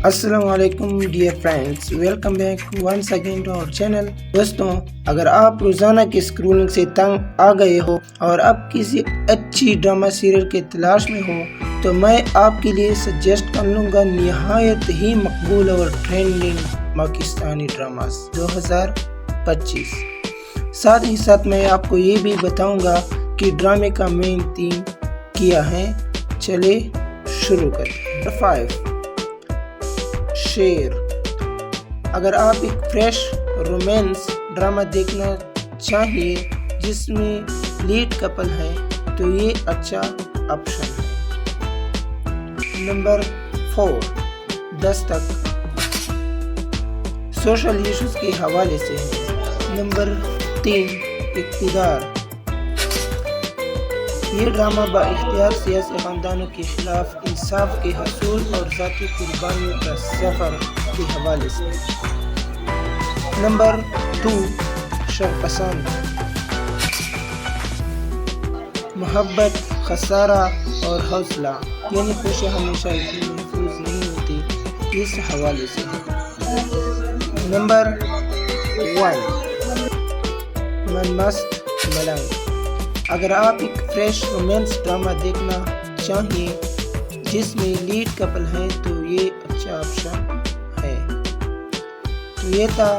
السلام علیکم dear friends, welcome back once again to our channel. دوستوں، اگر آپ روزانہ کی اسکرولنگ سے تنگ آ گئے ہو اور اب کسی اچھی ڈرامہ سیریل کے تلاش میں ہو تو میں آپ کے لیے سجیسٹ کر لوں گا نہایت ہی مقبول اور ٹرینڈنگ پاکستانی ڈراماز 2025۔ ساتھ ہی ساتھ میں آپ کو یہ بھی بتاؤں گا کہ ڈرامے کا مین تھیم کیا ہے۔ چلے شروع کریں۔ 5 شیر۔ اگر آپ ایک فریش رومانس ڈرامہ دیکھنا چاہیے جس میں لیڈ کپل ہے تو یہ اچھا آپشن ہے۔ نمبر 4 دستک، سوشل ایشوز کے حوالے سے ہے۔ نمبر 3 اقتدار، یہ ڈرامہ با اختیار سیاسی خاندانوں کے خلاف انصاف کے حصول اور ذاتی قربانیوں کا سفر کے حوالے سے ہے۔ نمبر 2 شرپسند، محبت، خسارہ اور حوصلہ، یعنی خوشی ہمیشہ اتنی محفوظ نہیں ہوتی، اس حوالے سے ہے۔ نمبر 1 من مست ملنگ، اگر آپ ایک فریش رومانس ڈرامہ دیکھنا چاہیے جس میں لیڈ کپل ہے تو یہ اچھا آپشن ہے۔ تو یہ تھا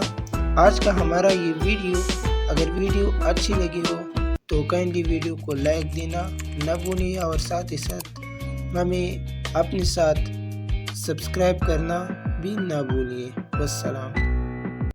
آج کا ہمارا یہ ویڈیو۔ اگر ویڈیو اچھی لگی ہو تو کائنڈلی ویڈیو کو لائک دینا نہ بھولیے اور ساتھ ہی ساتھ ہمیں اپنے ساتھ سبسکرائب کرنا بھی نہ بھولیے۔ والسلام۔